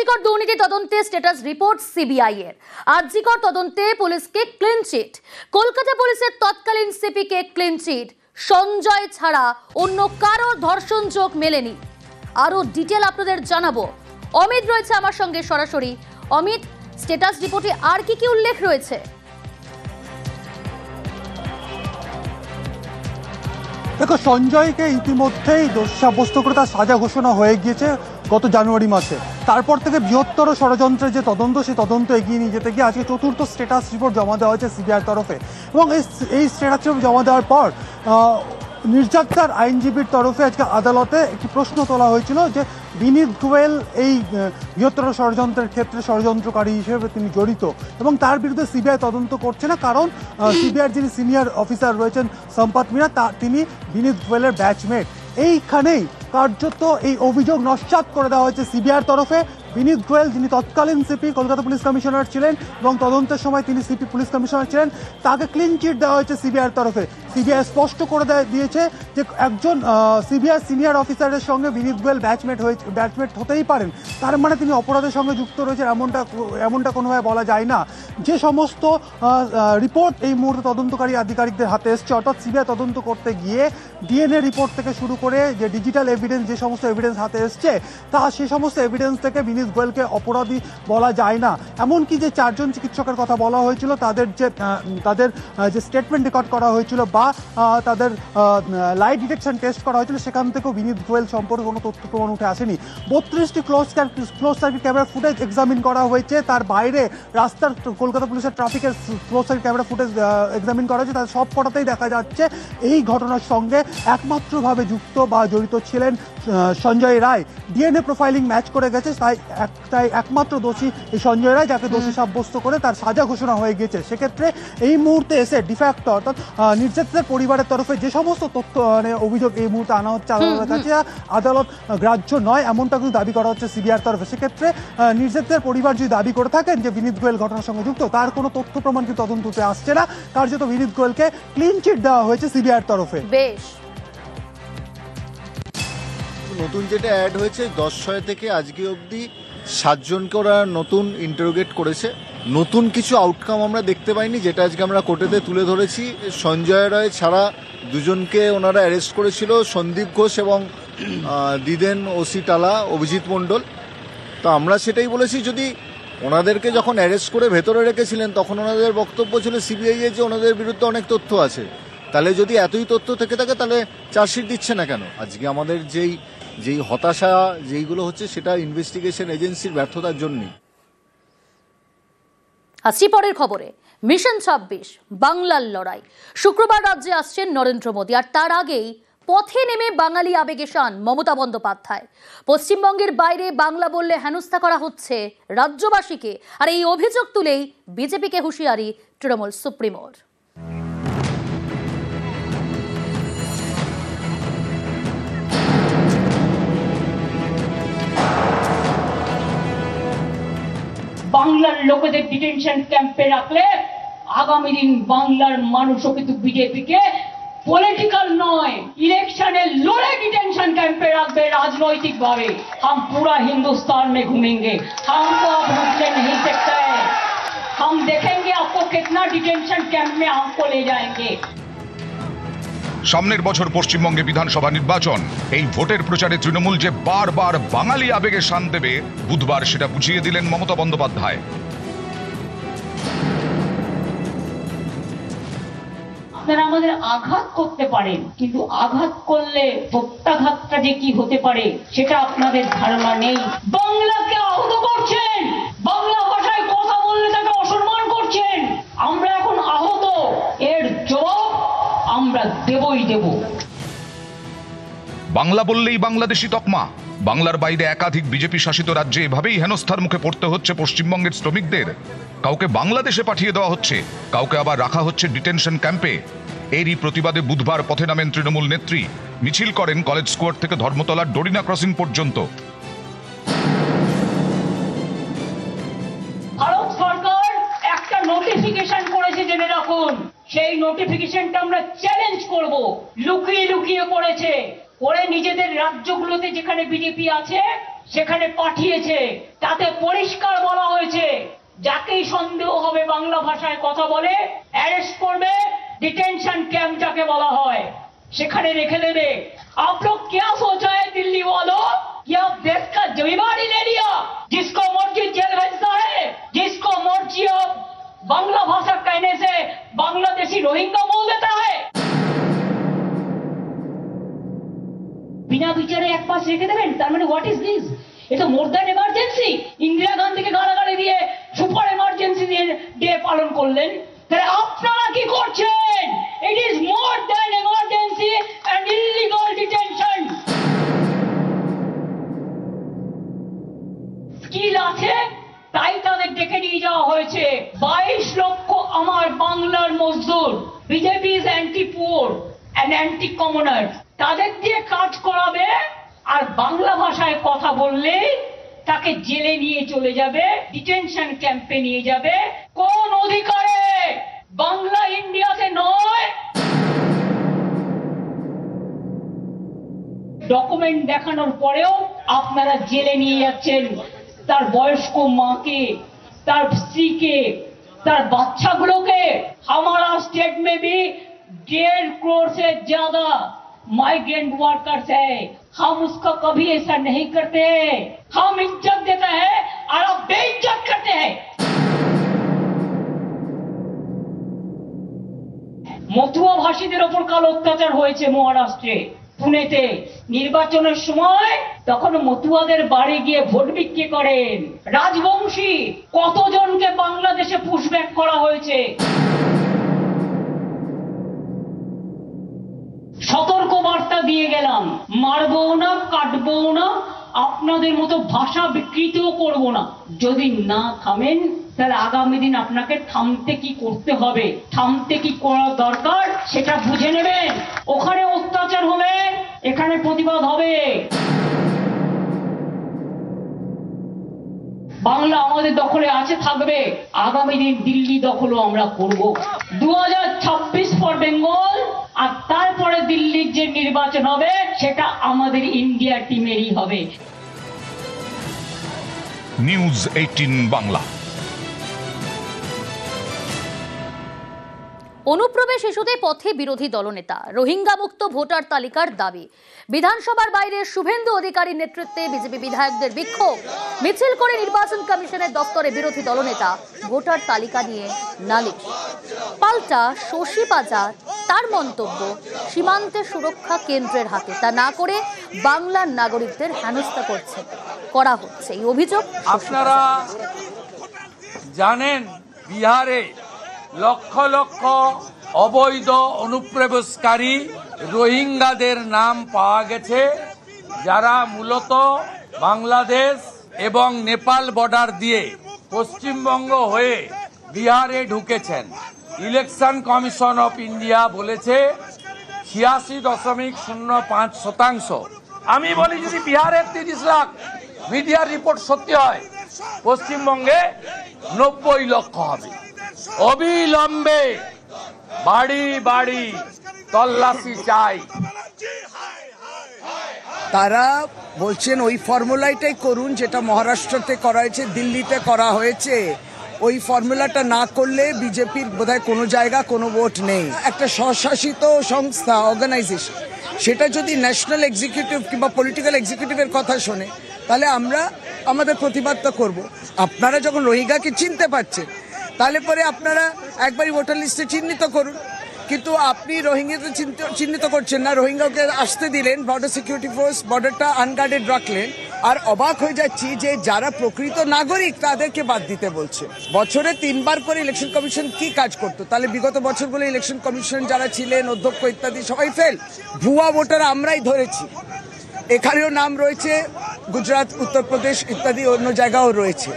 আরজিকর দুর্নীতি তদন্তে status report CBI এর। আরজিকর তদন্তে পুলিশকে ক্লিন চিট, কলকাতা পুলিশের তৎকালীন সিপিকে ক্লিন চিট। সঞ্জয় ছাড়া অন্য কারোর ধর্ষণ যোগ মেলেনি। আরো ডিটেল আপনাদের জানাবো। অমিত রয়েছে আমার সঙ্গে সরাসরি। অমিত, স্ট্যাটাস রিপোর্টে আর কি কি উল্লেখ রয়েছে? দেখো, সঞ্জয়কে ইতিমধ্যেই দোষী সাব্যস্ত করে তার সাজা ঘোষণা হয়ে গিয়েছে গত জানুয়ারি মাসে। তারপর থেকে বৃহত্তর ষড়যন্ত্রের যে তদন্ত, সেই তদন্ত এগিয়ে নিয়ে যেতে গিয়ে আজকে চতুর্থ স্ট্যাটাস রিপোর্ট জমা দেওয়া হয়েছে সিবিআইয়ের তরফে। এবং এই স্ট্যাটাস রিপোর্ট জমা দেওয়ার পর নির্যাততার আইনজীবীর তরফে আজকে আদালতে একটি প্রশ্ন তোলা হয়েছিল যে বিনীত গোয়েল এই বৃহত্তর ষড়যন্ত্রের ক্ষেত্রে ষড়যন্ত্রকারী হিসেবে তিনি জড়িত এবং তার বিরুদ্ধে সিবিআই তদন্ত করছে না, কারণ সিবিআইয়ের যিনি সিনিয়র অফিসার রয়েছেন সম্পাত মীরা, তিনি বিনীত গোয়েলের ব্যাচমেট। এইখানেই কার্যত এই অভিযোগ নস্যাৎ করে দেওয়া হয়েছে সিবিআইয়ের তরফে। বিনীত গোয়েল, যিনি তৎকালীন সিপি কলকাতা পুলিশ কমিশনার ছিলেন এবং তদন্তের সময় তিনি সিপি পুলিশ কমিশনার ছিলেন, তাকে ক্লিন চিট দেওয়া হয়েছে সিবিআইয়ের তরফে। সিবিআই স্পষ্ট করে দিয়েছে যে একজন সিবিআই সিনিয়র অফিসারের সঙ্গে বিনীত গোয়েল ব্যাচমেট হতেই পারেন, তার মানে তিনি অপরাধের সঙ্গে যুক্ত রয়েছেন এমনটা কোনোভাবে বলা যায় না। যে সমস্ত রিপোর্ট এই মুহূর্তে তদন্তকারী আধিকারিকদের হাতে এসছে, অর্থাৎ সিবিআই তদন্ত করতে গিয়ে ডিএনএ রিপোর্ট থেকে শুরু করে যে ডিজিটাল এভিডেন্স, যে সমস্ত এভিডেন্স হাতে এসছে, সেই সমস্ত এভিডেন্স থেকে বিনীত গোয়েলকে অপরাধী বলা যায় না। এমনকি যে 4 জন চিকিৎসকের কথা বলা হয়েছিল, তাদের যে স্টেটমেন্ট রেকর্ড করা হয়েছিল বা তাদের লাই ডিটেকশন টেস্ট করা হয়েছিল, সেখান থেকেও বিনীত গোয়েল সম্পর্কে কোনো তথ্য প্রমাণ উঠে আসেনি। 32টি close circuit camera footage examine করা হয়েছে। তার বাইরে রাস্তার কলকাতা পুলিশের ট্রাফিকের close circuit camera footage examine করা হয়েছে। তার সব কটাতেই দেখা যাচ্ছে এই ঘটনার সঙ্গে একমাত্রভাবে যুক্ত বা জড়িত ছিলেন Sanjay Roy. DNA profiling match করে গেছে, তাই একমাত্র দোষী এই সঞ্জয় রায়, যাকে দোষী সাব্যস্ত করে তার সাজা ঘোষণা হয়ে গেছে। সেক্ষেত্রে এই মুহূর্তে এসে ডিফ্যাক্টো, অর্থাৎ নির্যাতিতের পরিবারের তরফে যে সমস্ত তথ্য অভিযোগ এই মুহূর্তে আনা হচ্ছে আদালতের কাছে, আদালত গ্রাহ্য নয় এমনটা কিন্তু দাবি করা হচ্ছে সিবিআইয়ের তরফে। সেক্ষেত্রে নির্যাতিতের পরিবার যদি দাবি করে থাকেন যে বিনীত গোয়েল ঘটনার সঙ্গে যুক্ত, তার কোনো তথ্য প্রমাণ কিন্তু তদন্ততে আসছে না। কার্যত বিনীত গোয়েলকে ক্লিন চিট দেওয়া হয়েছে সিবিআইয়ের তরফে। বেশ, নতুন যেটা অ্যাড হয়েছে 10 থেকে আজকে অবধি 7 জনকে ওরা নতুন ইন্টারোগেট করেছে। নতুন কিছু আউটকাম আমরা দেখতে পাইনি, যেটা আজকে আমরা কোর্টেতে তুলে ধরেছি। সঞ্জয় রায় ছাড়া 2 জনকে ওনারা অ্যারেস্ট করেছিল, সন্দীপ ঘোষ এবং দিদেন ওসি টালা অভিজিৎ মণ্ডল। তো আমরা সেটাই বলেছি, যদি ওনাদেরকে যখন অ্যারেস্ট করে ভেতরে রেখেছিলেন তখন ওনাদের বক্তব্য ছিল সিবিআই যে ওনাদের বিরুদ্ধে অনেক তথ্য আছে, তাহলে যদি এতই তথ্য থেকে থাকে তাহলে চার্জশিট দিচ্ছে না কেন? আজকে আমাদের যেই হতাশা যেইগুলো হচ্ছে, সেটা ইনভেস্টিগেশন এজেন্সির ব্যর্থতার জন্যই। আসছি পরের খবরে। মিশন 26 বাংলার লড়াই। শুক্রবার রাজ্যে আসছেন নরেন্দ্র মোদী, আর তার আগেই পথে নেমে বাঙালি আবেগে শান মমতা বন্দ্যোপাধ্যায়। পশ্চিমবঙ্গের বাইরে বাংলা বললে হেনস্থা করা হচ্ছে রাজ্যবাসীকে, আর এই অভিযোগ তুলেই বিজেপিকে হুঁশিয়ারি তৃণমূল সুপ্রিমোর। বাংলার লোকেদের ডিটেনশন ক্যাম্পে রাখলে আগামী দিন বাংলার মানুষও কিন্তু বিজেপিকে পলিটিক্যাল নয়, ইলেকশনে লড়ে ডিটেনশন ক্যাম্পে রাখবে রাজনৈতিক ভাবে। हम पूरा हिंदुस्तान में घूमेंगे, हमको अब रुकने नहीं सकता है। हम देखेंगे आपको कितना डिटेंशन कैंप में हमको ले जाएंगे। সামনের বছর পশ্চিমবঙ্গে বিধানসভা নির্বাচন। এই ভোটের প্রচারে তৃণমূল যে বারবার বাঙালি আবেগে শান দেবে, বুধবার সেটা বুঝিয়ে দিলেন মমতা বন্দ্যোপাধ্যায়। আপনারা আমাদের আঘাত করতে পারেন, কিন্তু আঘাত করলে প্রত্যাঘাতটা যে কি হতে পারে সেটা আপনাদের ধারণা নেই। বাংলাকে আহত করছেন, বাংলা ভাষায় কথা বললে তাকে অসম্মান করছেন। আমরা এখন আহত, এর জবাব আমরা দেবই দেব। বাংলা বললেই বাংলাদেশি তকমা। বাংলার বাইরে একাধিক বিজেপি শাসিত রাজ্যে এভাবেই হেনস্থার মুখে পড়তে হচ্ছে পশ্চিমবঙ্গের শ্রমিকদের। কাউকে বাংলাদেশে পাঠিয়ে দেওয়া হচ্ছে, কাউকে আবার রাখা হচ্ছে ডিটেনশন ক্যাম্পে। এরই প্রতিবাদে বুধবার পথে নামেন তৃণমূল নেত্রী। মিছিল করেন কলেজ স্কোয়ার থেকে ধর্মতলার ডোরিনা ক্রসিং পর্যন্ত। ভারত সরকার একটা নোটিফিকেশন করেছে, জেনে রাখুন। সেই নোটিফিকেশনটা আমরা চ্যালেঞ্জ করব। লুকিয়ে লুকিয়ে করেছে, করে নিজেদের রাজ্যগুলোতে যেখানে বিজেপি আছে সেখানে পাঠিয়েছে। তাতে পরিষ্কার বলা হয়েছে যাকেই সন্দেহ হবে বাংলা ভাষায় কথা বলে অ্যারেস্ট করবে, ডিটেনশন ক্যাম্প যাকে বলা হয় সেখানে রেখে দেবে। आप लोग क्या सोचा है दिल्ली वालों कि आप देश का जिम्मेदारी ले लिया, जिसको मर्जी जेल भेजता है, जिसको मर्जी आप बांग्ला भाषा कहने से बांग्लादेशी रोहिंग्या बोल देता है। बिना বিচারে এক পাশ রেখে দেবেন, তার মানে হোয়াট ইজ দিস? এটা মোর দ্যান এমার্জেন্সি। ইন্দিরা গান্ধীকে গালাগালি দিয়ে সুপার এমার্জেন্সি দিয়ে ডে পালন করলেন। তাহলে আপনারা কি করছেন? It is more than emergency and illegal detention. Skill আছে তাই তাদের ডেকে নিয়ে যাওয়া হয়েছে। 22 লক্ষ আমার বাংলার মজদুর, BJP is anti poor and anti commoner, তাদের দিয়ে কাজ করাবে আর বাংলা ভাষায় কথা বললে তাকে জেলে নিয়ে চলে যাবে, ডিটেনশন ক্যাম্পে নিয়ে যাবে। কোন অধিকারে? বাংলা ইন্ডিয়াতে নয়। ডকুমেন্ট দেখানোর পরেও আপনারা জেলে নিয়ে যাচ্ছেন তার বয়স্ক মাকে, তার স্ত্রীকে, তার বাচ্চাগুলোকে। हमारा स्टेट में भी 1.5 करोड़ से ज्यादा माइग्रेंट वर्कर्स है, हम उसका कभी ऐसा नहीं करते। हम इज्जत देते हैं और आप बेइज्जत करते हैं। মতুয়া ভাষীদের ওপর কাল অত্যাচার হয়েছে মহারাষ্ট্রে, পুনেতে নির্বাচনের সময়। তখন মতুয়াদের বাড়ি গিয়ে ভোট বিক্রি করেন রাজবংশী। কতজনকে বাংলাদেশে পুশব্যাক করা হয়েছে? সতর্ক বার্তা দিয়ে গেলাম, মারবো না, কাটবো না, আপনাদের মতো ভাষা বিকৃতও করব না। যদি না থামেন তাহলে আগামী দিন আপনাকে থামতে কি করতে হবে, থামতে কি করা দরকার সেটা বুঝে নেবেন। ওখানে অত্যাচার হবে, এখানে প্রতিবাদ হবে। বাংলা আমাদের দখলে আছে, থাকবে। আগামী দিন দিল্লি দখলও আমরা করব। 2026 ফর বেঙ্গল, আর তারপরে দিল্লির যে নির্বাচন হবে সেটা আমাদের ইন্ডিয়া টিমেরই হবে। নিউজ 18 বাংলা। অনুপ্রবেশ ইস্যুতে পথে বিরোধী দলনেতা, রোহিঙ্গা মুক্ত ভোটার তালিকার দাবি। বিধানসভার বাইরে শুভেন্দু অধিকারীর নেতৃত্বে বিজেপি বিধায়কদের বিক্ষোভ, মিছিল করে নির্বাচন কমিশনের দপ্তরে বিরোধী দলনেতা, ভোটার তালিকা নিয়ে নালিশ। পাল্টা শশী বাজার তার মন্তব্য, সীমান্তে সুরক্ষা কেন্দ্রের হাতে, তা না করে বাংলার নাগরিকদের হেনস্থা করা হচ্ছে এই অভিযোগ। আপনারা জানেন বিহারে লক্ষ লক্ষ অবৈধ অনুপ্রবেশকারী রোহিঙ্গাদের নাম পাওয়া গেছে, যারা মূলত বাংলাদেশ এবং নেপাল বর্ডার দিয়ে পশ্চিমবঙ্গ হয়ে বিহারে ঢুকেছেন। ইলেকশন কমিশন অফ ইন্ডিয়া বলেছে 86.05%। আমি বলি যদি বিহারের 30 লাখ মিডিয়ার রিপোর্ট সত্যি হয়, পশ্চিমবঙ্গে 90 লক্ষ হবে। অবিলম্বে বাড়ি বাড়ি তল্লাশি চাই। তারা বলছেন ওই ফর্মুলাটাই করুন যেটা মহারাষ্ট্রতে করা হয়েছে, দিল্লিতে করা হয়েছে। ওই ফর্মুলাটা না করলে বিজেপির বোধহয় কোনো জায়গা কোনো ভোট নেই। একটা স্বশাসিত সংস্থা, অর্গানাইজেশন, সেটা যদি ন্যাশনাল এক্সিকিউটিভ কিংবা পলিটিক্যাল এক্সিকিউটিভের কথা শোনে তাহলে আমরা আমাদের প্রতিবাদটা করব। আপনারা যখন রোহিঙ্গাকে চিনতে পারছেন তাহলে পরে আপনারা একবারই ভোটার লিস্টে চিহ্নিত করুন, কিন্তু আপনি রোহিঙ্গাকে চিহ্নিত করছেন না। রোহিঙ্গাকে আসতে দিলেন, বর্ডার সিকিউরিটি ফোর্স বর্ডারটা আনগার্ডেড রাখলেন, আর অবাক হয়ে যাচ্ছি যে যারা প্রকৃত নাগরিক তাদেরকে বাদ দিতে বলছে। বছরে 3 বার করে ইলেকশন কমিশন কি কাজ করতো? তাহলে বিগত বছরগুলো ইলেকশন কমিশন যারা ছিলেন, অধ্যক্ষ ইত্যাদি সবাই ফেল। ভুয়া ভোটার আমরাই ধরেছি। এখানেও নাম রয়েছে, গুজরাট, উত্তরপ্রদেশ ইত্যাদি অন্য জায়গাও রয়েছে।